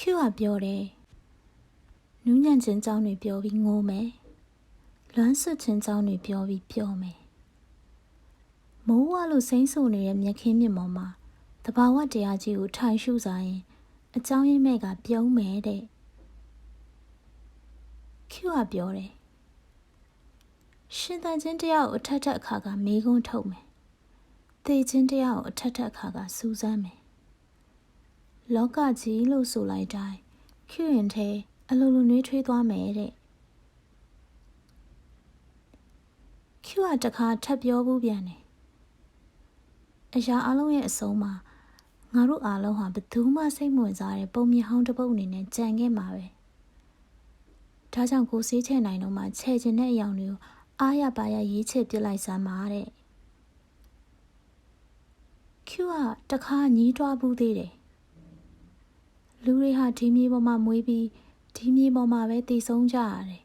Q ကပြောတယ်နူးညံ့ခြင်းကြောင်းတွေပြောပြီးငိုမယ်လွမ်းဆွခြင်းကြောင်းတွေပြောပြီးပျော်မယ်မိုးဝလို့စိမ့်ဆူနေတဲ့မြက်ခင်းမြစ်ပေါ်မှာတဘာဝတရားကြီးကိုထိုင်ရှုစားရင်အကြောင်းရင်းမဲ့ကပြုံးမယ်တဲ့ Q ကပြောတယ်ရှင်သန်ခြင်းတရားကိုအထက်ထက်အခါကမေးခွန်းထုတ်မယ်သေခြင်းတရားကိုအထက်ထက်အခါကစူးစမ်းမယ်လောကကြီးလို့ဆိုလိုက်တိုင်း Q ရင်ထဲအလိုလိုနှွေးထွေးသွားမယ်တဲ့ Q ကတခါထပ်ပြောဘူးပြန်တယ်အရာအလုံးရဲ့အဆုံးမှာငါတို့အားလုံးဟာဘယ်သူမှစိတ်မဝင်စားတဲ့ပုံမြင်ဟောင်းတစ်ပုဒ်အနေနဲ့ကြံခဲ့မှာပဲဒါကြောင့်ကိုစေးချဲနိုင်တော့မှချဲကျင်တဲ့အယောင်တွေကိုအားရပါရရေးချစ်ပြစ်လိုက်စမ်းပါတဲ့ Q ကတခါညည်းတွားဘူးသေးတယ်လူတွေဟာဒီမြေပေါ်မှာမွေးပြီးဒီမြေပေါ်မှာပဲတည်ဆုံးကြရတယ်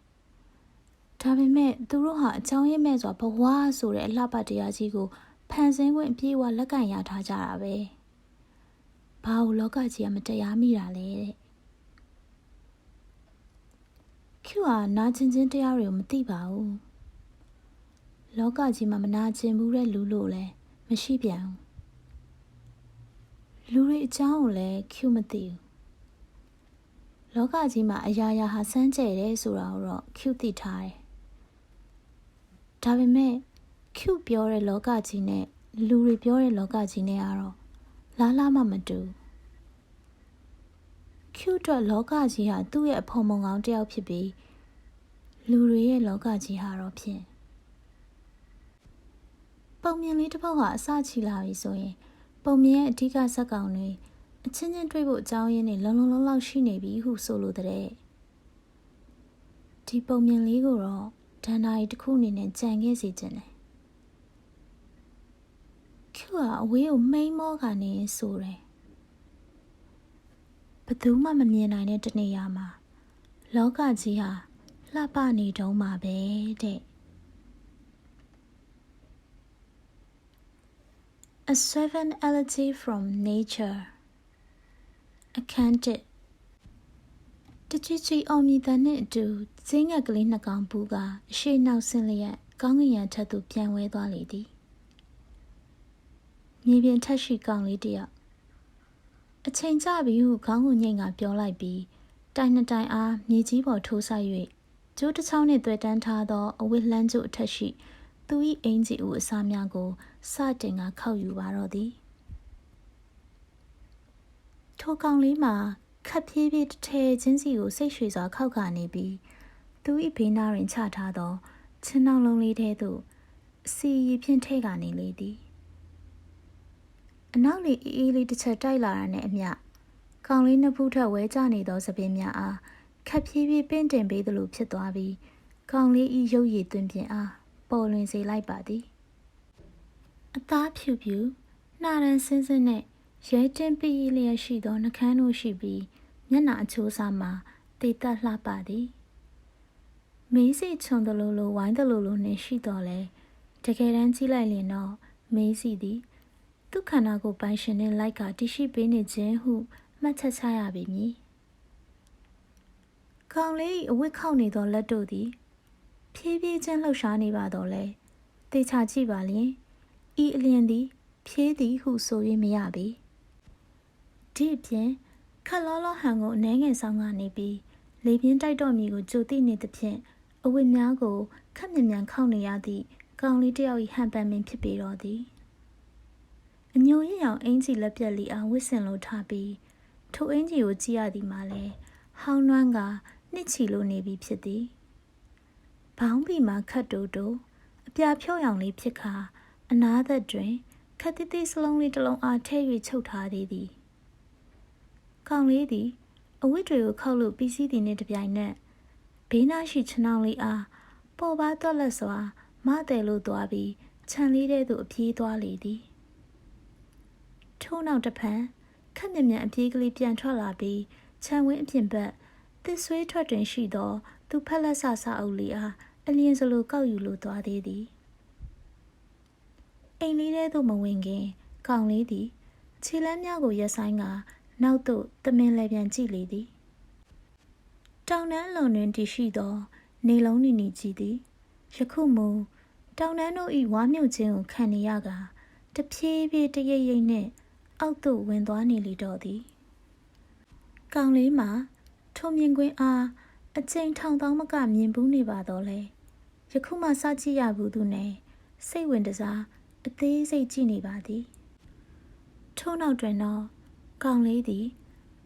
ဒါပေမဲ့သူတို့ဟာအကြောင်းရင်းမဲ့စွာဘဝဆိုတဲ့အလှပတရားကြီးကိုဖန်ဆင်းခွင့်ပြေဝလက်ကင်ရထားကြတာပဲဘာလို့လောကကြီးကမတရားမိတာလဲတဲ့ Q ဟာနာကျင်ခြင်းတရားတွေကိုမသိပါဘူးလောကကြီးမှာမနာကျင်ဘူးတဲ့လူလို့လည်းမရှိပြန်ဘူးလူတွေအကြောင်းကိုလည်း Q မသိဘူးလောကကြီးမှာအရာရာဟာစမ်းကြဲတယ်ဆိုတာကိုတော့ Q သိထားတယ်ဒါပေမဲ့ Q ပြောတဲ့လောကကြီးနဲ့လူတွေပြောတဲ့လောကကြီးနဲ့ကတော့လားမှမတူ Q အတွက်လောကကြီးဟာသူ့ရဲ့အဖော်မုံကောင်းတစ်ယောက်ဖြစ်ပြီးလူတွေရဲ့လောကကြီးဟာတော့ဖြင့်ပုံမြင်လေးတစ်ပုဒ်ဟာအစချီလာပြီဆိုရင်ပုံမြင်ရဲ့အဓိကဇာတ်ကောင်တွေအချင်းချင်းတွေ့ဖို့အကြောင်းရင်းတွေလုံလောက်ရှိနေပြီဟုဆိုလိုတဲ့ဒီပုံမြင်လေးကိုတော့ဒဏ္ဍာရီတစ်ခုအနေနဲ့ကြံခဲ့စေခြင်းတယ် Q ကအဝေးကိုမိန်မောကနေဆိုတယ်ဘယ်သူမှမမြင်နိုင်တဲ့တနေရာမှာလောကကြီးဟာလှပနေတုံးမှာပဲတဲ့ A seven elegy from nature အခန်းတစ်တချီအောင်မြည်တဲ့နဲ့အတူကျင်းငက်ကလေးနှစ်ကောင်ပူကအရှိနောက်ဆင်းလျက်ကောင်းကင်ယံထက်သို့ပြန်ဝဲသွားလေသည်မြေပြင်ထက်ရှိကောင်လေးတယောက်အချိန်ကျပြီဟုခေါင်းကိုညှိကပြောလိုက်ပြီးတိုင်နှစ်တိုင်အားမြေကြီးပေါ်ထိုးဆိုင်၍ကျိုးတစ်ချောင်းနှင့်တွေ့တန်းထားသောအဝတ်လှမ်းကျုပ်အထက်ရှိသူ၏အင်ကြီးဦးအစားများကိုစတင်ကခောက်ယူပါတော့သည်ထိုကောင်လေးမှာခပ်ပြေးပြေးတစ်ထဲချင်းစီကိုစိတ်ရွှေစွာခောက်ခါနေပြီးသူ၏ဘေးနားတွင်ချထားသောချင်းနှောင်းလုံးလေးထဲသို့အစီရီဖြင့်ထည့်ကနေလေသည်အနောက်လေအေးလေးတစ်ချက်တိုက်လာတာနှင့်အမျှကောင်လေးနှစ်ဖူးထက်ဝဲကျနေသောစပင်းများအားခပ်ပြေးပြေးပင့်တင်ပေးသလိုဖြစ်သွားပြီးကောင်လေး၏ရုပ်ရည်သွင်းပြင်အားပေါ်လွင်စေလိုက်ပါသည်အသားဖြူဖြူနှာရန်စင်းစင်းနဲ့ရဲတင်းပီးလျက်ရှိသောနှကန်းတို့ရှိပြီးမျက်နှာအချိုးစားမှာတေသက်လှပသည်မေးစီချွန်တလူလိုဝိုင်းတလူလိုနှင့်ရှိတော်လဲတကယ်တမ်းကြည့်လိုက်ရင်တော့မေးစီသည်သူခန္ဓာကိုယ်ပိုင်ရှင်နှင့်လိုက်ကတရှိပေးနေခြင်းဟုမှတ်ချက်ချရပေမည်ကောင်လေးအဝတ်ခောက်နေသောလက်တို့သည်ဖြည်းဖြည်းချင်းလှုပ်ရှားနေပါတော့လဲသေချာကြည့်ပါလျင်ဤအလျင်သည်ဖြည်းသည်ဟုဆို၍မရပေဒီအပြင်ခက်လောလောဟန်ကိုအနှဲငယ်ဆောင်ကနေပြီးလေပြင်းတိုက်တော့မီကိုကြိုသိနေသဖြင့်အဝတ်များကိုခက်မြန်ခောက်နေရသည့်ကောင်လေးတစ်ယောက်၏ဟန်ပန်ပင်ဖြစ်ပေတော့သည်အညိုရရောင်အင်ကြီးလက်ပြက်လီအားဝစ်စင်လို့ထားပြီးထိုအင်ကြီးကိုကြည့်ရသည်မှာလဲဟောင်းနှွမ်းကနှစ်ချီလို့နေပြီဖြစ်သည်ဘောင်းဘီမှာခတ်တိုးတိုးအပြာဖြော့ရောင်လေးဖြစ်ခါအနားသက်တွင်ခက်တိတိစလုံးလေးတစ်လုံးအားထည့်၍ချုပ်ထားသေးသည်ကောင်လေးသည်အဝတ်တွေကိုခောက်လို့ပြီးစီးသည်နှင့်တပြိုင်နက်ဘေးနားရှိခြံောင်းလေးအားပေါ်ပါတော့လက်စွာမတယ်လို့သွားပြီးခြံလေးထဲသို့အပြေးသွားလေသည်ထို့နောက်တစ်ဖန်ခက်မြန်အပြေးကလေးပြန်ထွက်လာပြီးခြံဝင်းအပြင်ဘက်သစ်ဆွေးထွက်တွင်ရှိသောသူဖက်လက်ဆဆအုပ်လေးအားအလျင်စလိုကောက်ယူလို့သွားသေးသည်အိမ်လေးထဲသို့မဝင်ခင်ကောင်လေးသည်ခြေလမ်းများကိုရက်ဆိုင်က နောက်သို့သမင်လည်းပြန်ကြည့်လေသည်တောင်တန်းလွန်တွင်တည်ရှိသောနေလုံးနီနီကြီးသည်ယခုမူတောင်တန်းတို့၏ဝါမြုပ်ခြင်းကိုခံနေရကတဖြည်းဖြည်းတရိပ်ရိပ်နှင့်အောက်သို့ဝင်သွားနေလေတော့သည်ကောင်လေးမှာထိုမြင်ကွင်းအားအကျဉ်းထောင်သောမကမြင်ဘူးနေပါတော့လေယခုမှစကြည့်ရဘူးသူနဲ့စိတ်ဝင်တစားအသေးစိတ်ကြည့်နေပါသည်ထို့နောက်တွင်တော့ကောင်လေးသည်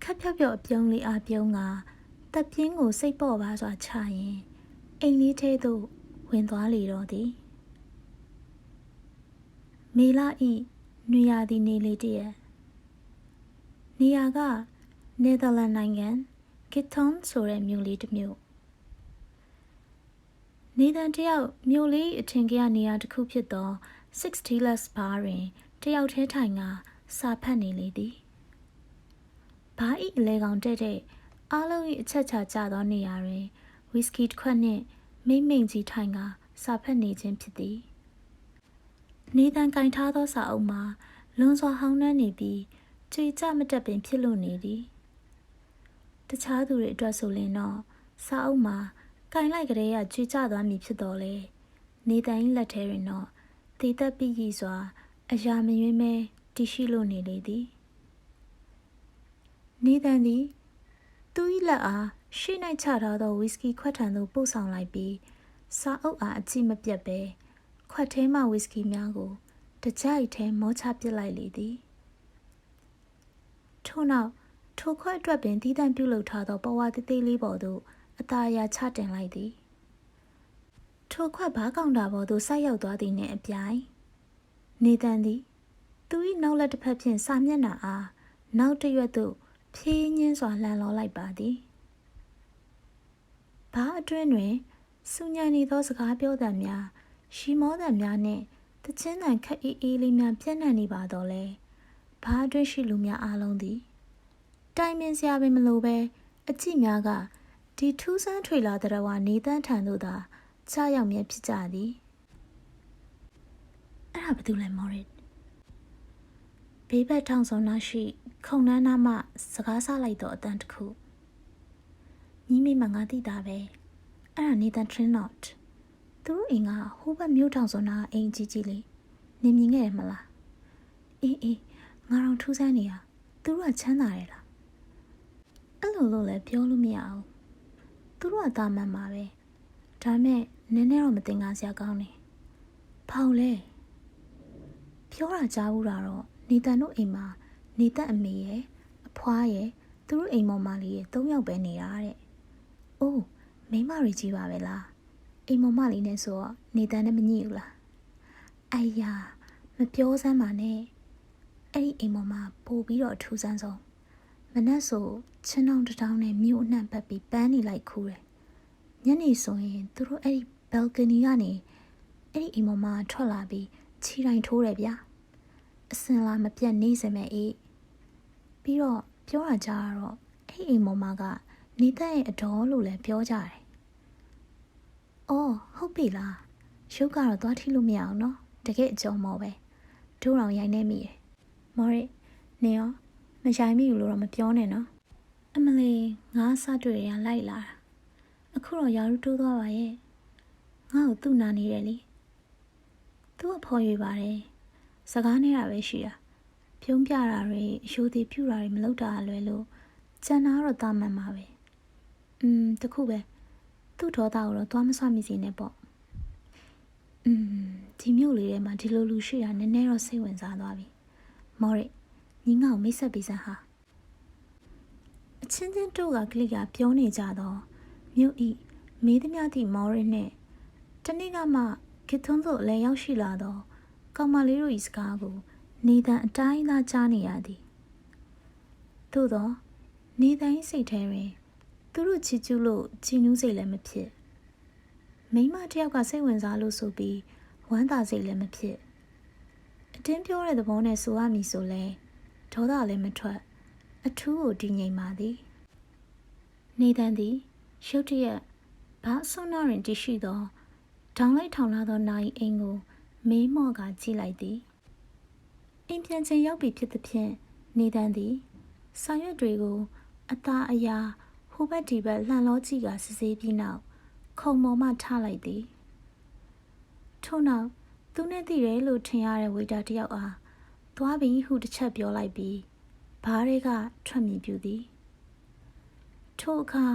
ခက်ဖြောက်ဖြောက်အပြုံးလေးအားပြုံးကတပ်ပြင်းကိုစိတ်ပေါ့ပါစွာချရင်အိမ်လေးထဲသို့ဝင်သွားလေတော့သည်မေလဤနွေရာသီနေလေးတည်းနေရာကနယ်သာလန်နိုင်ငံဂစ်ထွန်ဆိုတဲ့မြို့လေးတစ်မြို့နေတန်တယောက်မြို့လေးအထင်ကြီးနေရာတစ်ခုဖြစ်သော Six Dealers Bar တွင်တယောက်ထဲထိုင်ကစာဖတ်နေလေသည်ဘာဤအလဲကောင်တဲ့အားလုံး၏အချက်ချကြသောနေရာတွင်ဝီစကီတစ်ခွက်နှင့်မိမ့်မိန်ကြီးထိုင်ကစာဖတ်နေခြင်းဖြစ်သည်နေတန်ကင်ထားသောစာအုပ်မှာလွန်စွာဟောင်းနှမ်းနေပြီးကြွေကြမတက်ပင်ဖြစ်လို့နေသည်တခြားသူတွေအတွက်ဆိုရင်တော့စာအုပ်မှာကင်လိုက်ကလေးကကြွေကြသွားမည်ဖြစ်တော်လေနေတန်၏လက်ထဲတွင်တော့သေသက်ပြီးကြီးစွာအရာမရွေးမဲတည်ရှိလို့နေလေသည်နေတန်သည်သူ၏လက်အားရှေ့၌ချထားသောဝီစကီခွက်ထံသို့ပို့ဆောင်လိုက်ပြီးစာအုပ်အားအကြည့်မပြတ်ပဲခွက်ထဲမှဝီစကီများကိုတကြိုက်ထဲမောချပစ်လိုက်လေသည်ထို့နောက်ထိုခွက်အတွက်ပင်တီးတန့်ပြုလုပ်ထားသောပဝါသေးသေးလေးပေါ်သို့အသားအရာချတင်လိုက်သည်ထိုခွက်ဘားကောင်တာပေါ်သို့ဆိုက်ရောက်သွားသည်နှင့်အပြိုင်နေတန်သည်သူ၏နောက်လက်တစ်ဖက်ဖြင့်စာမျက်နှာအားနောက်တစ်ရွက်သို့ဖြည်းညင်းစွာလှန်လောလိုက်ပါသည်ဘားအတွင်းတွင်စူညံနေသောစကားပြောသံများရှီမောသံများနှင့်တချင်းတန်ခက်အေးအေးလေးများပြန့်နှံ့နေပါတော့လေဘားအတွင်းရှိလူများအားလုံးသည်တိုင်ပင်စရာပင်မလိုပဲအကြည့်များကဒီထူးဆန်းထွေလာတဲ့ဝါနေတန်းထံသို့သာချရောက်မြဲဖြစ်ကြသည်အဲ့ဒါဘာတူလဲမော်ရစ်ဘေးဘက်ထောင်ဆောင်နာရှိခုံနှန်းနာမှစကားဆလိုက်တော့အတန်တစ်ခုညီမိမငါသိတာပဲအဲ့ဒါနေတန်ထရင်းနော့သူတို့အိမ်ကဟိုဘက်မြို့ထောင်ဆောင်နာအိမ်ကြီးကြီးလေးနင်မြင်ခဲ့ရမလားအေးငါတော့ထူးဆန်းနေတာသူတို့ကချမ်းသာတယ်လားအဲ့လိုလို့လည်းပြောလို့မရအောင်သူတို့ကတာမန်ပါပဲဒါမဲ့နည်းနည်းတော့မတင်ကားစရာကောင်းတယ်ဖောက်လဲပြောတာကြားဘူးတာတော့နေတန်တို့အိမ်မှာနေတန်အမေရဲ့အဖွားရဲ့သူတို့အိမ်မောင်မလေးရဲ့၃ယောက်ပဲနေတာတဲ့။အိုးမိန်းမတွေကြီးပါပဲလား။အိမ်မောင်မလေးနဲ့ဆိုတော့နေတန်နဲ့မညှိဘူးလား။အိုင်ယာမပြောစမ်းပါနဲ့။အဲ့ဒီအိမ်မောင်မပို့ပြီးတော့အထူးဆန်းဆုံးမနက်ဆိုချင်းတောင်တောင်နဲ့မြို့အနှံ့ပတ်ပြီးပန်းနေလိုက်ခူးတယ်။ညနေဆိုရင်သူတို့အဲ့ဒီဘယ်လ်ကနီကနေအဲ့ဒီအိမ်မောင်မထွက်လာပြီးခြေတိုင်းထိုးတယ်ဗျာ။အစင်လာမပြတ်နေစမဲ့အေးပြီးတော့ပြောတာကြားတော့အဲ့အိမ်မောင်မကနေတတ်ရဲ့အတော်လို့လည်းပြောကြတယ်။အော်ဟုတ်ပြီလား။ရုပ်ကတော့သွားထိလို့မရအောင်နော်။တကယ်အကြုံမော်ပဲ။ဒိုးတော်ရိုင်းနေမိတယ်။မော်ရစ်နေရောမရိုင်းမိဘူးလို့တော့မပြောနဲ့နော်။အမလီငါစတွေ့ရလိုက်လာတာ။အခုတော့ယာရုတိုးသွားပါရဲ့။ငါ့ကိုသူ့နာနေတယ်လေ။သူ့အဖော်ရွေပါတယ်။စကားနေတာပဲရှိတာ။ပြုံးပြတာတွေအယိုသေးပြူတာတွေမလုပ်တာလွယ်လို့ကျန်တာတော့တာမှန်ပါပဲတခုပဲသူ့ဒေါသကိုတော့သွားမဆွမိစေနဲ့ပေါ့ဒီမြို့လေးထဲမှာဒီလိုလူရှိတာနည်းနည်းတော့စိတ်ဝင်စားသွားပြီမော်ရစ်ညီငါ့ကိုမိတ်ဆက်ပေးစမ်းဟာအချင်းချင်းတို့ကကလစ်ကပြောနေကြတော့မြို့ဤမေးသမျှသည့်မော်ရစ်နဲ့တနေ့ကမှဂစ်ထွန်းသို့လည်းရောက်ရှိလာတော့ကောင်မလေးတို့၏စကားကိုနေတန်အတိုင်းသာကြားနေရသည်သို့သောနေတန်၏စိတ်ထဲတွင်သူတို့ချီကျူးလို့ချီနူးစိတ်လည်းမဖြစ်မိန်းမတစ်ယောက်ကစိတ်ဝင်စားလို့ဆိုပြီးဝမ်းသာစိတ်လည်းမဖြစ်အတင်းပြောတဲ့သဘောနဲ့ဆိုရမည်ဆိုလဲဒေါသလည်းမထွက်အထူးကိုတည်ငြိမ်ပါသည်နေတန်သည်ရုတ်တရက်ဘာအစွန်းနာတွင်တည်ရှိသောဒေါင်းလိုက်ထောင်လာသောနာရီအိမ်ကိုမေးမော့ကကြည့်လိုက်သည်အိမ်ပြန်ချိန်ရောက်ပြီဖြစ်သဖြင့်နေတန်သည် ဆောင်ရွက်တွေကိုအသားအရာဟိုဘက်ဒီဘက်လှန်လောကြည့်ကစစ်ဆေးပြီးနောက်ခုံပေါ်မှထားလိုက်သည်ထို့နောက်သူနဲ့သိတယ်လို့ထင်ရတဲ့ဝေတာတယောက်အားသွားပြီဟုတစ်ချက်ပြောလိုက်ပြီးဘားတွေကထွက်မြည်ပြူသည်ထိုအခါ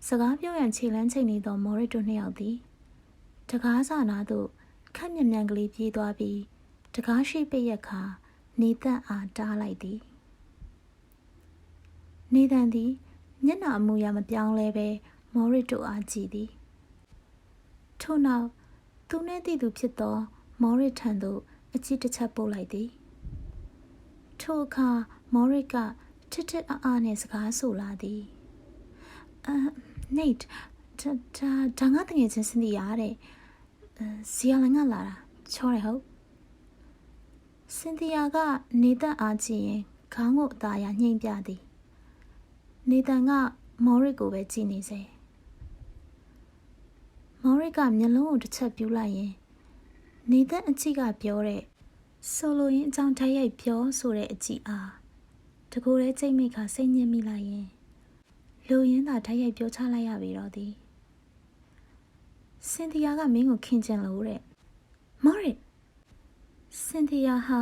စကားပြောရန်ခြေလန်းချိန်နေသောမော်ရစ်တို့နှစ်ယောက်သည်တကားစာနာသို့ခက်မြန်မြန်ကလေးပြေးသွားပြီးတကားရှိပိတ်ရက်ခါနေတန့်အားတားလိုက်သည်နေတန့်သည်မျက်နှာအမူအရာမပြောင်းလဲပဲမော်ရစ်တို့အားကြည့်သည်ထို့နောက်သူနှင့်သိသူဖြစ်သောမော်ရစ်ထံသို့အကြည့်တစ်ချက်ပို့လိုက်သည်ထိုအခါမော်ရစ်ကထစ်ထစ်အားနှင့်စကားဆိုလာသည်နေတ်ဒါငါတငယ်ချင်းစင်တီယာတဲ့ဇီယာလန်ကလာတာချောတယ်ဟုတ်စင်တီယာကနေတန့်အားကြည့်ရင်ခေါင်းကိုအသားရညှိမ့်ပြသည်နေတန်ကမော်ရစ်ကိုပဲကြည့်နေစေမော်ရစ်ကမျက်လုံးကိုတစ်ချက်ပြူးလိုက်ရင်နေတန့်အကြည့်ကပြောတဲ့ဆိုလိုရင်းအကြောင်းတိုက်ရိုက်ပြောဆိုတဲ့အကြည့်အားတကူရဲကြိတ်မိတ်ကစိတ်ညစ်မိလိုက်ရင်လူရင်းသာတိုက်ရိုက်ပြောချလိုက်ရပြီတော့သည်စင်တီယာကမင်းကိုခင်ကျင်လို့တဲ့မော်ရစ်စင်တီယာဟာ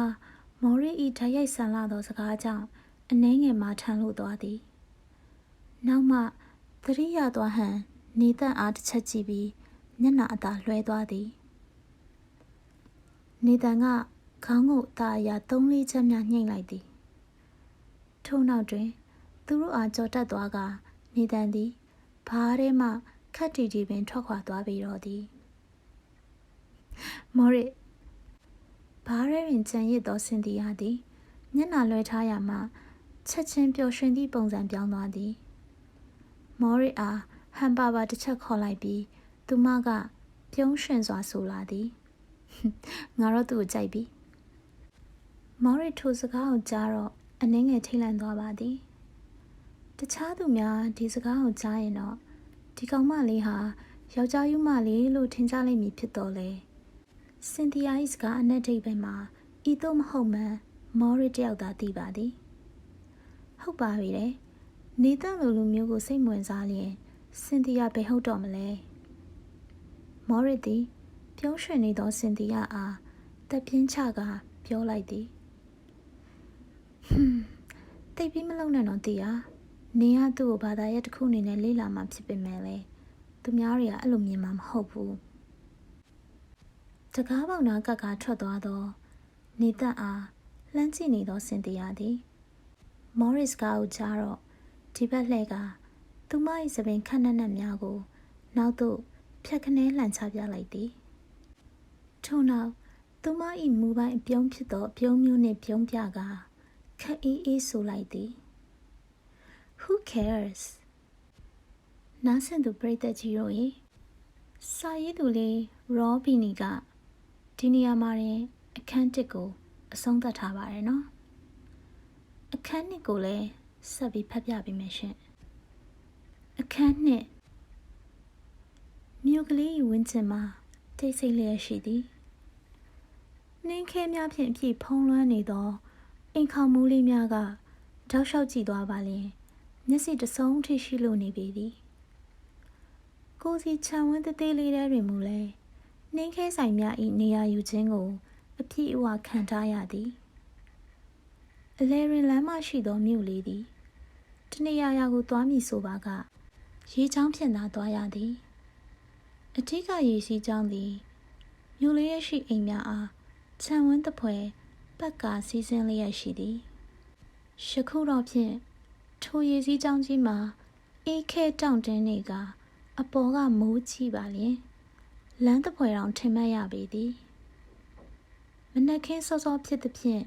မော်ရစ်ဤတိုက်ရိုက်ဆန်လာသောစကားကြောင့်အနှဲငယ်မှထန်လို့သွားသည်နောက်မှသတိရသွားဟန်နေတန့်အားတစ်ချက်ကြည့်ပြီးမျက်နှာအသာလွှဲသွားသည်နေတန့်ကခေါင်းကိုအသာအရာ3-4ချက်များညှိလိုက်သည်ထို့နောက်တွင်သူတို့အားကြော်တက်သွားကနေတန့်သည်ဘားထဲမှခက်တီတီပင်ထွက်ခွာသွားပြီတော့သည်မော်ရစ်ဘားထဲတွင်ကြံရစ်သောစင်တီယာသည်မျက်နှာလွှဲထားရမှချက်ချင်းပျော်ရွှင်သည့်ပုံစံပြောင်းသွားသည်မော်ရစ်အားဟန်ပါပါတစ်ချက်ခေါ်လိုက်ပြီးသူမကပြုံးရွှင်စွာဆိုလာသည်ငါတော့သူ့ကိုကြိုက်ပြီမော်ရစ်ထိုစကားကိုကြားတော့အနှဲငယ်ထိတ်လန့်သွားပါသည်တခြားသူများဒီစကားကိုကြားရင်တော့ဒီကောင်မလေးဟာယောက်ျားယူမလေးလို့ထင်ကြလိမ့်မည်ဖြစ်တော်လေစင်တီယာ၏စကားအနက်ထိပ်ပဲမှာဤသို့မဟုတ်မှန်မော်ရစ်တယောက်သာသိပါသည်ဟုတ်ပါပြီတဲ့နေတန့်လိုလူမျိုးကိုစိတ်ဝင်စားလျင်စင်တီယာဘယ်ဟုတ်တော့မလဲမော်ရစ်သည်ပြုံးရွှင်နေသောစင်တီယာအားတက်ပြင်းချကပြောလိုက်သည်တိတ်ပြီးမလုံနဲ့တော့တီယာနေရသူ့ကိုဘာသာရပ်တစ်ခုအနေနဲ့လေ့လာမှဖြစ်ပေမဲ့လေသူများတွေကအဲ့လိုမြင်မှာမဟုတ်ဘူးတကားပေါက်နာကကထွက်သွားသောနေတန့်အားလှမ်းကြည့်နေသောစင်တီယာသည်မော်ရစ်ကားကိုကြားတော့ဒီဘက်လှဲကသူမ၏စပင်ခက်နက်နက်များကိုနောက်သို့ဖြတ်ခနဲလှန်ချပြလိုက်သည်ထို့နောက်သူမ၏မူပိုင်းအပြုံးဖြစ်သောအပြုံးမျိုးနှင့်ပြုံးပြကခက်အေးအေးဆိုလိုက်သည် Who cares နားဆင်သူပရိသတ်ကြီးတို့၏စာရေးသူလေးရောဘီနီကဒီနေရာမှာရင်အခန်း1ကိုအဆုံးသတ်ထားပါတယ်နော်အခန်း2ကိုလည်းဆက်ပြီးဖတ်ပြပေးမယ်ရှင်အခန်း2မြို့ကလေး၏ဝန်းကျင်မှာတိတ်ဆိတ်လျက်ရှိသည်နှင်းခဲများဖြင့်အပြည့်ဖုံးလွှမ်းနေသောအိမ်ခေါင်မိုးလေးများကတောက်လျှောက်ကြည့်သွားပါလျင်မျက်စိတစုံထိရှိလို့နေပေသည်ကိုစီခြံဝန်းသေးလေးထဲတွင်မူလဲနှင်းခဲဆိုင်များ၏နေရာယူခြင်းကိုအပြည့်အဝခံထားရသည်အလဲရင်လမ်းမရှိသောမြို့လေးသည်တနေရာရာကိုသွားမည်ဆိုပါကရေချောင်းဖြင့်သာသွားရသည်အထက်ကရေစီးကြောင်းသည်မြို့လေးရဲ့ရှိအိမ်များအားခြံဝန်းတစ်ဖွဲပတ်ကာစီးဆင်းလျက်ရှိသည်ယခုတော့ဖြင့်ထိုရေစီးကြောင်းကြီးမှာအေးခဲတောင့်တင်းနေကအပေါ်ကမိုးကြီးပါလျင်လမ်းတစ်ဖွဲတောင်ထင်မှတ်ရပေသည်မနက်ခင်းစောစောဖြစ်သည်ဖြင့်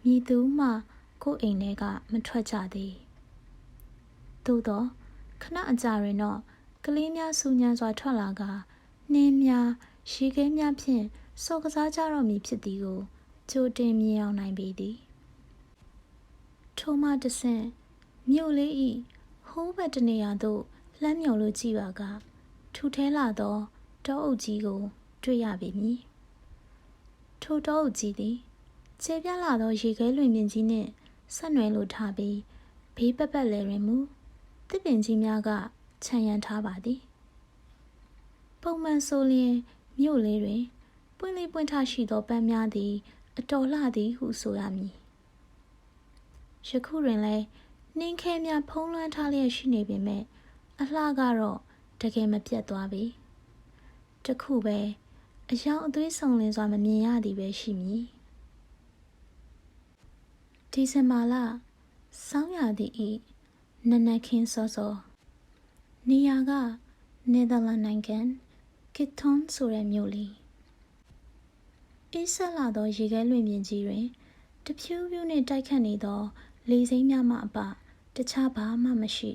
မည်သူမှကိုယ်အိမ်ထဲကမထွက်ကြသည်သို့သောခဏအကြာတွင်တော့ကလေးများစူညံစွာထွက်လာကနှင်းများရေခဲများဖြင့်စော်ကစားကြတော့မည်ဖြစ်သည်ကိုကြိုတင်မြင်အောင်နိုင်ပေသည်ထိုမှတဆင့်မြို့လေး၏ဟိုးဘက်တနေရာသို့လှမ်းမြော်လို့ကြည့်ပါကထူထဲလာသောတောအုပ်ကြီးကိုတွေ့ရပေမည်ထိုတောအုပ်ကြီးသည်ခြေပြလာသောရေခဲလွင်ပြင်ကြီးနှင့်ဆက်နွယ်လိုထားပြီး ဘေးပတ်ပတ်လည်တွင်မူသစ်ပင်ကြီးများကခြံရံထားပါသည်ပုံမှန်ဆိုလျင်မြို့လေးတွင်ပွင့်လေးပွင့်ထရှိသောပန်းများသည်အတော်လှသည်ဟုဆိုရမည်ယခုတွင်လည်းနှင်းခဲများဖုံးလွှမ်းထားလျက်ရှိနေပေမဲ့အလှကတော့တကယ်မပြတ်သွားပြီတခုပဲအယောင်အသွေးဆုံလင်းစွာမမြင်ရသည်ပဲရှိမည်ဒီဇင်ဘာလဆောင်းရာသီ၏နနက်ခင်းစောစောနေရာကနယ်သာလန်နိုင်ငံကစ်ထွန်ဆိုတဲ့မြို့လေးအေးဆက်လာသောရေခဲလွင်ပြင်ကြီးတွင်တဖြူးဖြူးနှင့်တိုက်ခတ်နေသောလေစိမ်းများမှအပတခြားဘာမှမရှိ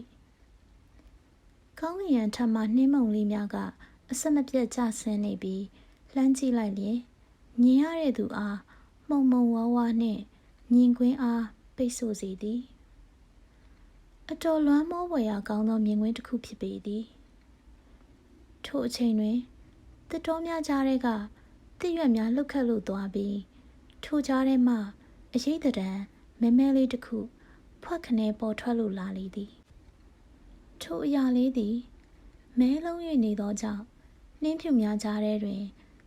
ကောင်းကင်ယံထမှနှင်းမုန်လေးများကအဆက်မပြတ်ကျဆင်းနေပြီးလှမ်းကြည့်လိုက်လျင်မြင်ရတဲ့သူအားမှုံမှုံဝါးဝါးနှင့်မြင်ကွင်းအားပိတ်ဆို့စေသည်အတော်လွမ်းမောဖွယ်ရာကောင်းသောမြင်ကွင်းတစ်ခုဖြစ်ပေသည်ထိုအချိန်တွင်သစ်တောများကြားထဲကသစ်ရွက်များလှုပ်ခတ်လို့သွားပြီးထိုကြားထဲမှအရိပ်သဏ္ဍာန်မဲမဲလေးတစ်ခုဖွက်ခနဲပေါ်ထွက်လို့လာလေသည်ထိုအရာလေးသည်မဲလုံး၍နေသောကြောင့်နှင်းဖြူများကြားထဲတွင်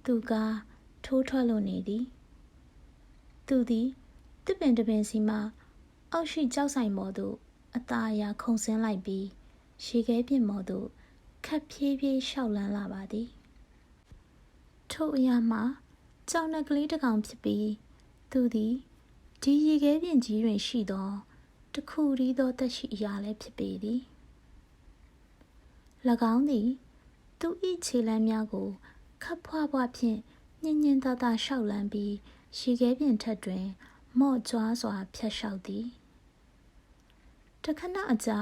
သူကထိုးထွက်လို့နေသည်သူသည်တစ်ပင်တစ်ပင်စီမှအောက်ရှိကြောက်ဆိုင်ပေါ်သို့အသာအရာခုန်ဆင်းလိုက်ပြီးရေခဲပြင်ပေါ်သို့ခပ်ဖြည်းဖြည်းရှောက်လန်းလာပါသည်ထိုအရာမှာကြောင်နှက်ကလေးတစ်ကောင်ဖြစ်ပြီးသူသည်ဒီရေခဲပြင်ကြီးတွင်ရှိသောတခုတည်းသောသက်ရှိအရာလည်းဖြစ်ပေသည်၎င်းသည်သူ၏ခြေလမ်းများကိုခပ်ဖွားဖွားဖြင့်ညင်ညင်သာသာရှောက်လန်းပြီးရေခဲပြင်ထက်တွင်မော့ကြွားစွာဖြတ်လျှောက်သည်တခဏအကြာ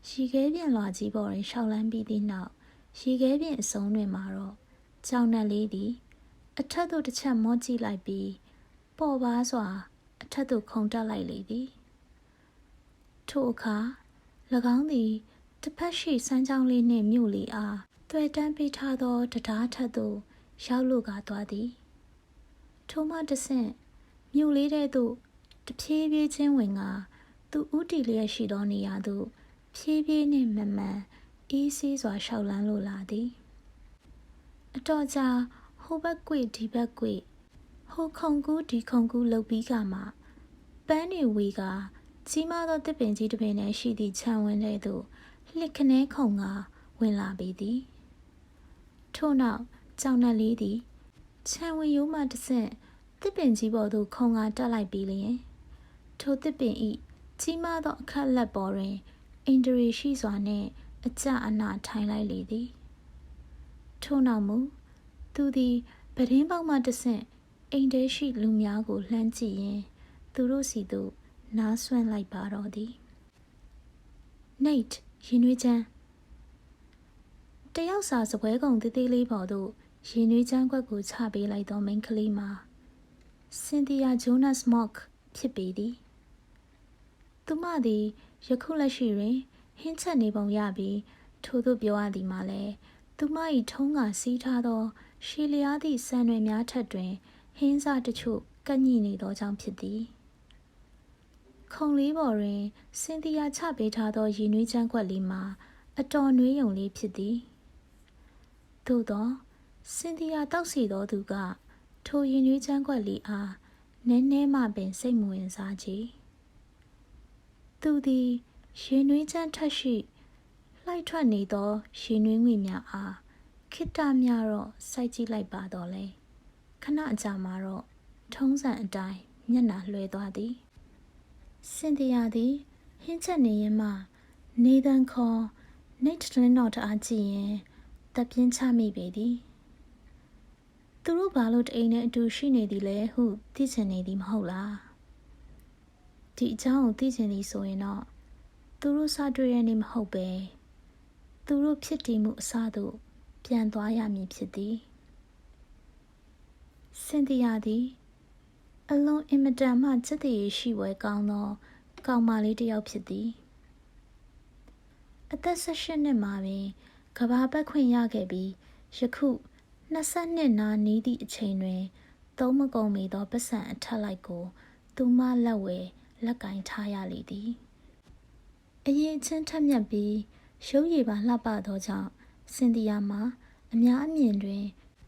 ရေခဲပြင်လွှာကြီးပေါ်တွင်ရှောက်လန်းပြီးသည့်နောက်ရေခဲပြင်အစုံတွင်မှာတော့ကြောင်နှက်လေးသည်အထက်သို့တစ်ချက်မော့ကြည့်လိုက်ပြီးပေါ်ပါစွာအထက်သို့ခုန်တက်လိုက်လေသည်ထိုအခါ၎င်းသည်တစ်ဖက်ရှိစမ်းချောင်းလေးနှင့်မြို့လေးအားသွယ်တန်းပေးထားသောတရားထက်သို့ရောက်လို့ကားသွားသည်ထိုမှတစ်ဆင့်မြို့လေးထဲသို့တဖြည်းဖြည်းချင်းဝင်ကသူဥတီလျက်ရှိသောနေရာသို့ဖြည်းဖြည်းနှင့်မှန်မှန်အေးဆေးစွာရှောက်လန်းလို့လာသည်အတော်ကြာဟိုဘက်ကွေ့ဒီဘက်ကွေ့ဟိုခုံကူးဒီခုံကူးလှုပ်ပြီးကမှပန်းတွေဝေကကြီးမားသောတစ်ပင်ကြီးတစ်ပင်နဲ့ရှိသည့်ခြံဝင်းထဲသို့လှစ်ခနဲခုံကဝင်လာပေသည်ထို့နောက်ကြောင်နှက်လေးသည်ခြံဝင်းရိုးမှတစ်ဆင့်တစ်ပင်ကြီးပေါ်သို့ခုံကတက်လိုက်ပြီးလျင်ထိုတစ်ပင်၏ကြီးမားသောအခက်လက်ပေါ်တွင်အင်ဒရီရှိစွာနှင့်အကျအနထိုင်လိုက်လေသည်ထို့နောက်မူသူသည်ပတင်းပေါက်မှတစ်ဆင့်အိမ်ထဲရှိလူများကိုလှမ်းကြည့်ရင်းသူတို့စီသို့နားဆွင့်လိုက်ပါတော့သည်နိတ်ရင်နွေးချမ်းတယောက်စာစပွဲကုံသေးသေးလေးပေါ်သို့ရင်နွေးချမ်းခွက်ကိုချပေးလိုက်သောမိန်းကလေးမှာစင်သီယာဂျိုနတ်မော့ခ်ဖြစ်ပေသည်သူမသည်ယခုလက်ရှိတွင်ဟင်းချက်နေပုံရပြီးထို့သို့ပြောရသည်မှာလည်းသူမ၏ထုံးကစီးထားသောရှည်လျားသည့်ဆံတွေများထက်တွင်ဟင်းစားတချို့ကပ်ညှိနေသောကြောင့်ဖြစ်သည်ခုံလေးပေါ်တွင်စင်သီယာချပေးထားသောရေနွေးချမ်းခွက်လေးမှာအတော်နွေးယုံလေးဖြစ်သည်သို့သောစင်သီယာတောက်စီသောသူကထိုရေနွေးချမ်းခွက်လေးအားနည်းနည်းမှပင်စိတ်မဝင်စားကြသူသည်ရေနွေးချမ်းထက်ရှိလှိုက်ထွက်နေသောရေနွေးငွေများအားခိတ္တများတော့စိုက်ကြည့်လိုက်ပါတော့လေခဏအကြာမှာတော့ထုံးစံအတိုင်းမျက်နှာလွှဲသွားသည်စင်သီယာသည်ဟင်းချက်နေရင်မှနေသန်ခေါ်နိတ်တွင်တော်တအားကြည့်ရင်တပ်ပြင်းချမိပေသည်သူတို့ဘာလို့တအိမ်နဲ့အတူရှိနေသည်လဲဟုသိချင်နေသည်မဟုတ်လားဒီအကြောင်းကိုသိချင်သည်ဆိုရင်တော့သူတို့စတွေ့ရနေမဟုတ်ပဲသူတို့ဖြစ်တည်မှုအစသို့ပြန်သွားရမည်ဖြစ်သည်စင်သီယာသည်အလွန်အင်မတန်မှစက်တည်ရှိဝဲကောင်းသောကောင်မလေးတစ်ယောက်ဖြစ်သည်အသက်18နှစ်မှာပင်ကဘာပတ်ခွင့်ရခဲ့ပြီးယခု22နာနီးသည့်အချိန်တွင်သုံးမကုန်မီသောပတ်စံအထက်လိုက်ကိုသူမလက်ဝဲလက်ကင်ထားရလေသည် အရင်ချင်းထက်မြက်ပြီးရုပ်ရည်ပါလှပသောကြောင့်စင်တီယာမှာအများအမြင်တွင်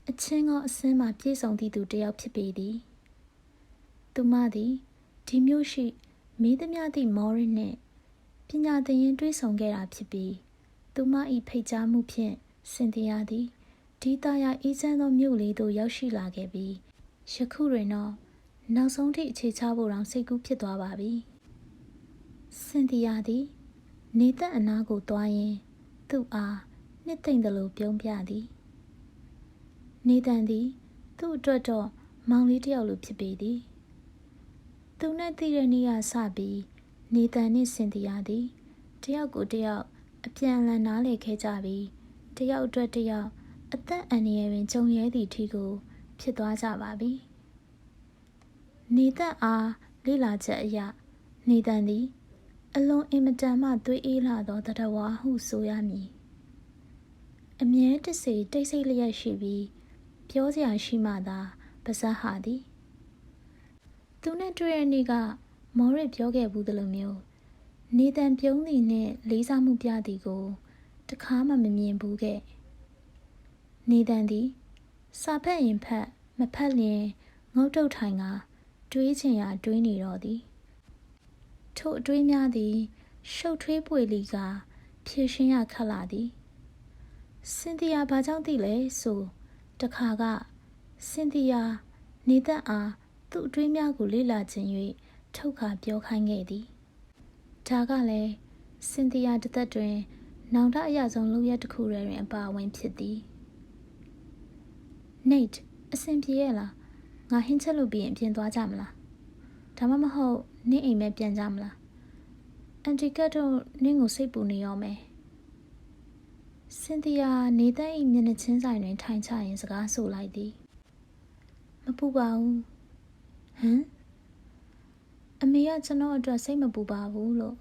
အချင်းကောအစင်းမှပြည့်စုံသည့်သူတစ်ယောက်ဖြစ်ပေသည်သူမသည်ဒီမြို့ရှိမိသမျှသည့်မော်ရစ်နှင့်ပညာသင်ရင်းတွေ့ဆုံခဲ့တာဖြစ်ပြီးသူမ၏ဖိတ်ကြားမှုဖြင့်စင်တီယာသည်ဒီသားရအေးချမ်းသောမြို့လေးသို့ရောက်ရှိလာခဲ့ပြီးယခုတွင်တော့နောက်ဆုံးထိအခြေချဖို့တောင်စိတ်ကူးဖြစ်သွားပါပြီစင်တီယာသည်နေသက်အနားကိုသွားရင်းသူ့အားနှစ်သိမ့်သလိုပြုံးပြသည်နေတန်သည်သူ့အတွက်တော့မောင်လေးတစ်ယောက်လိုဖြစ်ပေသည်သူနဲ့သိတဲ့နေ့ကစပြီးနေတန်နှင့်စင်တီယာသည်တယောက်ကိုတယောက်အပြန်အလှန်နားလည်ခဲ့ကြပြီးတယောက်အတွက်တယောက်အသက်အန္တရာယ်တွင်ကြုံရဲသည့်အထိကိုဖြစ်သွားကြပါပြီနေသက်အားလေ့လာချက်အရနေတန်သည်အလွန်အင်မတန်မှသွေးအေးလာသောတတဝါဟုဆိုရမည်အမြဲတစေတိတ်ဆိတ်လျက်ရှိပြီးပြောစရာရှိမှသာပါဇက်ဟာသည်သူနဲ့တွေ့တဲ့နေ့ကမော်ရစ်ပြောခဲ့ဘူးသလိုမျိုးနေတန်ပြုံးသည်နှင့်လေးစားမှုပြသည်ကိုတခါမှမမြင်ဘူးခဲ့နေတန်သည်စာဖတ်ရင်ဖတ်မဖတ်လျင်ငုတ်တုတ်ထိုင်ကတွေးချင်ရာတွေးနေတော့သည်ထို့အတွေးများသည်ရှုပ်ထွေးပွေလီကဖြည့်ရှင်းရခက်လာသည်စင်တီယာဘာကြောင့်သိလဲဆိုတခါကစင်တီယာနေသက်အားသူ့အတွေးများကိုလေ့လာခြင်း၍ထုတ်ခါပြောခိုင်းခဲ့သည်ဒါကလည်းစင်တီယာတစ်သက်တွင်နောင်တအရဆုံးလုပ်ရက်တစ်ခုတွင်အပါအဝင်ဖြစ်သည်Nate အဆင်ပြေရဲ့လားငါဟင်းချက်လို့ပြီးရင်ပြင်သွားကြမလားဒါမှမဟုတ်နင့်အိမ်မဲပြန်ကြမလားအန်တီကတ်တို့နင့်ကိုစိတ်ပူနေရောမယ်စင်တီယာနေသက်၏မျက်နှာချင်းဆိုင်တွင်ထိုင်ချရင်စကားဆိုလိုက်သည်မပူပါဘူးဟမ်အမေကကျွန်တော်အတွက်စိတ်မပူပါဘူးလို့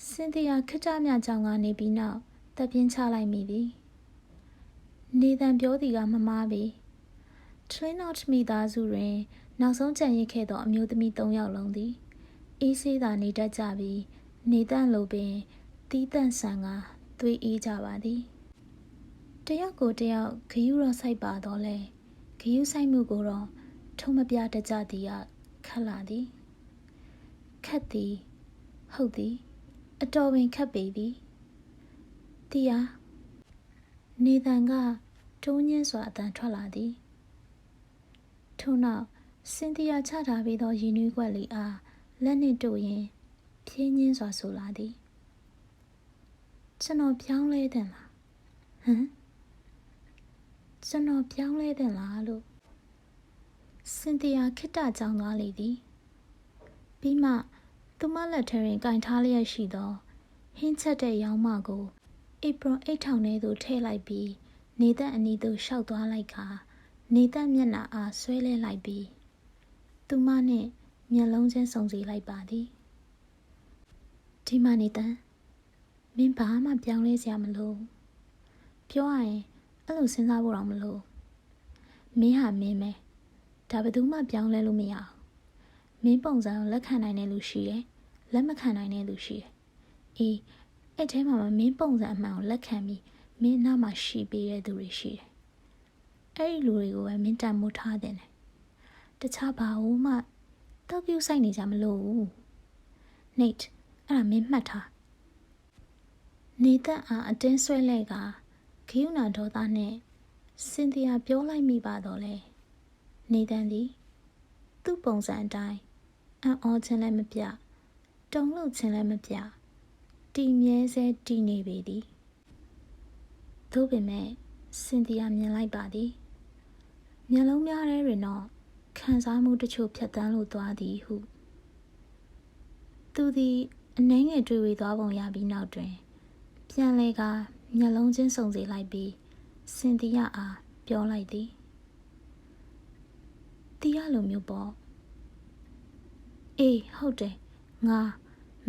စင်တီယာခက်ကြမြကြောင်ကနေပြီးနောက်တပ်ပြင်းချလိုက်မိသည်နေတန်ပြောသည်ကမမားပြီTrinot မိသားစုတွင်နောက်ဆုံးကြံရစ်ခဲ့သောအမျိုးသမီး3ယောက်လုံးသည်အေးဆေးသာနေတတ်ကြပြီးနေတန့်လိုပင်တီးတန့်ဆန်ကသွေးအေးကြပါသည်တယောက်ကိုတယောက်ဂယုတော့ဆိုင်ပါတော့လဲဂယုဆိုင်မှုကိုတော့ထုံးမပြတတ်ကြသည်ကခက်လာသည်ခက်သည်ဟုတ်သည်အတော်ပင်ခက်ပေသည်တီးယာနေတန်ကတိုးညင်းစွာအတန်ထွက်လာသည်ထို့နောက်စင်တီယာချထားပြီးသောရည်နွေးကွက်လေးအားလက်နှင့်တို့ရင်ဖြင်းညင်းစွာဆိုလာသည်ကျွန်တော်ပြောင်းလဲတယ်လားဟမ်ကျွန်တော်ပြောင်းလဲတယ်လားလို့စင်တီယာခိတ္တကြောင်သွားလေသည်ပြီးမှသူမလက်ထဲတွင်ကင်ထားလျက်ရှိသောဟင်းချက်တဲ့ရောင်းမကိုဧပြီအိတ်ထောင်ထဲသို့ထည့်လိုက်ပြီးနေသက်အနီးသို့ရှောက်သွားလိုက်ခါနေသက်မျက်နှာအားဆွဲလဲလိုက်ပြီးသူမနှင့်မျက်လုံးချင်းစုံစီလိုက်ပါသည်ဒီမနေသက်မင်းဘာမှပြောင်းလဲစရာမလိုပြောရရင်အဲ့လိုစဉ်းစားဖို့တော့မလိုမင်းဟာမင်းပဲဒါဘယ်သူမှပြောင်းလဲလို့မရအောင်မင်းပုံစံကိုလက်ခံနိုင်တဲ့လူရှိတယ်လက်မခံနိုင်တဲ့လူရှိတယ်အေးအဲ့ထဲမှာမင်းပုံစံအမှန်ကိုလက်ခံပြီးမင်းနောက်မှာရှိပေးတဲ့သူတွေရှိတယ်အဲ့ဒီလူတွေကိုပဲမင်းတန်မိုးထားတယ်တခြားဘာလို့မှတောက်ပြူဆိုင်နေကြမလို့ Nate အဲ့ဒါမင်းမှတ်ထားနေသက်အားအတင်းဆွဲလဲကဂိယူနာဒေါသနဲ့စင်တီယာပြောလိုက်မိပါတော့လေနေတန်သည်သူ့ပုံစံအတိုင်းအံ့ဩခြင်းလည်းမပြတုန်လှုပ်ခြင်းလည်းမပြတီမြဲစေတီနေပေသည်သို့ပေမဲ့စင်တီယာမြင်လိုက်ပါသည်မျက်လုံးများထဲတွင်တော့ခံစားမှုတချို့ဖြတ်တန်းလို့သွားသည်ဟုသူသည်အနှဲငယ်တွေ့ဝေသွားပုံရပြီးနောက်တွင်ပြန်လဲကမျက်လုံးချင်းစုံစေလိုက်ပြီးစင်တီယာအားပြောလိုက်သည်တီယာလိုမျိုးပေါ့အေးဟုတ်တယ်ငါ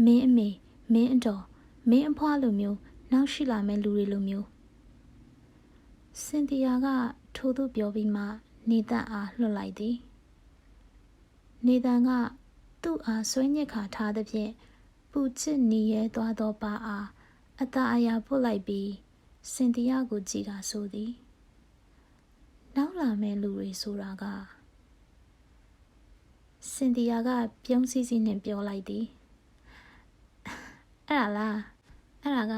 မင်းအမေမင်းအတော်မင်းအဖွားလိုမျိုးနောက်ရှိလာမယ့်လူတွေလိုမျိုးစင်တီယာကထိုးသူပြောပြီးမှနေတန်အားလွှတ်လိုက်သည်နေတန်ကသူ့အားဆွဲညစ်ခါထားသဖြင့် ပူချစ်နီရဲသွားသောပါအားအသာအရာပုတ်လိုက်ပြီးစင်တီယာကိုကြည်တာဆိုသည်နောက်လာမဲ့လူတွေဆိုတာကစင်တီယာကပြုံးစည်းစည်းနဲ့ပြောလိုက်သည်အဲ့ဒါလားအဲ့ဒါက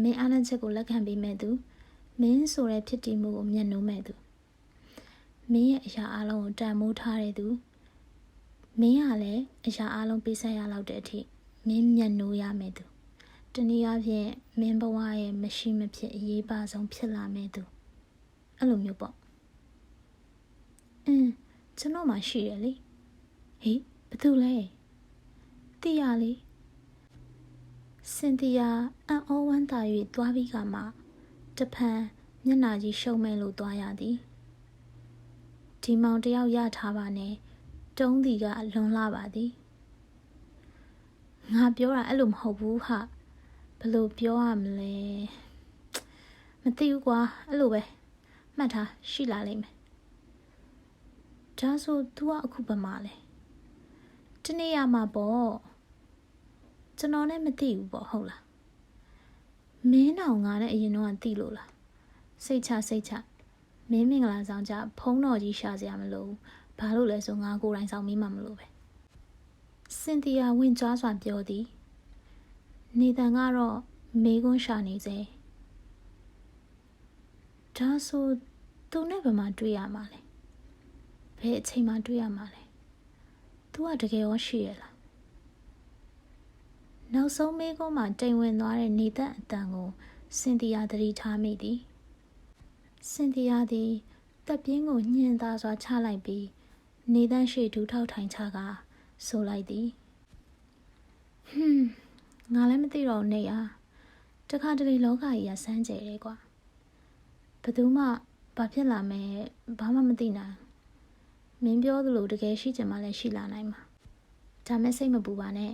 မင်းအားနည်းချက်ကိုလက်ခံပေးမဲ့သူမင်းဆိုတဲ့ဖြစ်တည်မှုကိုမျက်နှိုးမဲ့သူမင်းရဲ့အရာအလုံးကိုတန်မိုးထားတဲ့သူမင်းကလည်းအရာအလုံးပေးဆက်ရလောက်တဲ့အထိမင်းမျက်နှိုးရမဲ့သူတနည်းအားဖြင့်မင်းဘဝရဲ့မရှိမဖြစ်အရေးပါဆုံးဖြစ်လာမဲ့သူအဲ့လိုမျိုးပေါ့ကျွန်တော်မှရှိရလေဟေးဘာတူလဲတီယာလေစင်တီယာအံ့ဩဝမ်းသာ၍သွားပြီးကမှတဖန်မျက်နှာကြီးရှုံမဲ့လို့သွားရသည်ဒီမောင်တယောက်ရထားပါနဲ့တုံးတီကလွန်လာပါသည်ငါပြောတာအဲ့လိုမဟုတ်ဘူးဟာဘယ်လိုပြောရမလဲမသိဘူးကွာအဲ့လိုပဲမှတ်ထားရှိလာလိမ့်မယ်ဒါဆို तू ကအခုဘယ်မှာလဲတနေ့ရမှာပေါ့ကျွန်တော်လည်းမသိဘူးပေါ့ဟုတ်လားမင်းတော်ငါနဲ့အရင်တော့သိလို့လားစိတ်ချမင်းမင်္ဂလာဆောင်ကြဖုံးတော်ကြီးရှာစရာမလိုဘူးဘာလို့လဲဆိုငါကိုယ်တိုင်ဆောင်မင်းမှမလို့ပဲစင်တီယာဝင်ကြွားစွာပြောသည်နေတန်ကတော့မေးခွန်းရှာနေစေဒါဆိုသူနဲ့ဘယ်မှာတွေ့ရမှာလဲဘယ်အချိန်မှတွေ့ရမှာလဲသူကတကယ်ရောရှိရလားနောက်ဆုံးမေးခွန်းမှာတိမ်ဝင်သွားတဲ့နေသက်အတန်ကိုစင်တီယာသတိထားမိသည်စင်တီယာသည်တပ်ပြင်းကိုညှင်သာစွာချလိုက်ပြီးနေသက်ရှိဒူးထောက်ထိုင်ချကဆိုလိုက်သည်ငါလည်းမသိတော့နေရတခါတလေလောကကြီးကစမ်းကြဲတယ်ကွာဘယ်သူမှဘာဖြစ်လာမယ်ဘာမှမသိနိုင်မင်းပြောသလိုတကယ်ရှိချင်မှလည်းရှိလာနိုင်မှာဒါမဲ့စိတ်မပူပါနဲ့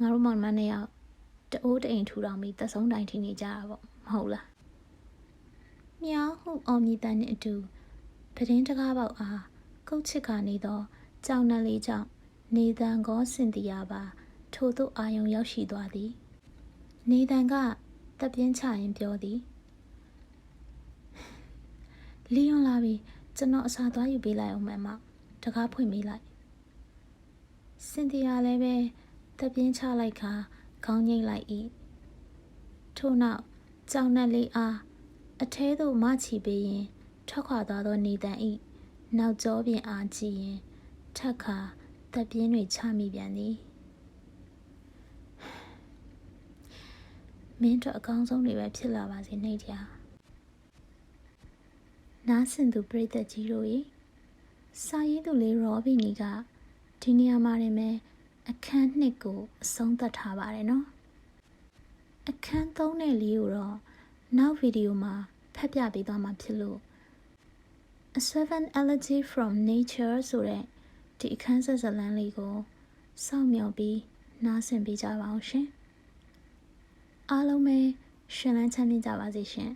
ငါတို့မောင်မနဲ့ရောက်တအိုးတအိမ်ထူထောင်ပြီးသက်ဆုံးတိုင်ထိနေကြတာပေါ့မဟုတ်လားမြောင်းဟုအော်မြည်တန်နဲ့အတူပဒင်းတကားပေါက်အားကုတ်ချစ်ကနေသောကြောင်နယ်လေးကြောင့်နေတန်ကောစင်တီယာပါထို့သို့အာယုံရောက်ရှိသွားသည်နေတန်ကတပ်ပြင်းချရင်ပြောသည်လီယွန်လာပြီကျွန်တော်အစာသွားယူပေးလိုက်အောင်မမတကားဖွင့်ပေးလိုက်စင်တီယာလည်းပဲတပ်ပြင်းချလိုက်ခါခေါင်းငိမ့်လိုက်၏ထို့နောက်ကြောင်နယ်လေးအားအထဲသို့မချီပေးရင်ထွက်ခွာသွားသောနေတန်၏နောက်ကျောပြင်အားကြည့်ရင်ထက်ခါတပ်ပြင်းတွေချမိပြန်သည်မင်းတို့အကောင်းဆုံးတွေပဲဖြစ်လာပါစေနှိတ်တရားနားဆင်သူပရိသတ်ကြီးတို့၏စာရေးသူလေးရောဘီနီကဒီနေရာမှာနေမယ်အခန်း2ကိုအဆုံးသတ်ထားပါတယ်နော်အခန်း3နဲ့4ကိုတော့နောက်ဗီဒီယိုမှာဖတ်ပြပေးသွားမှာဖြစ်လို့ A Seven Elegy from Nature ဆိုတဲ့ဒီအခန်းဆက်ဇာတ်လမ်းလေးကိုစောင့်မျှော်ပြီးနားဆင်ပေးကြပါအောင်ရှင်အားလုံးပဲရှင်လန်းချမ်းမြေ့ကြပါစေရှင်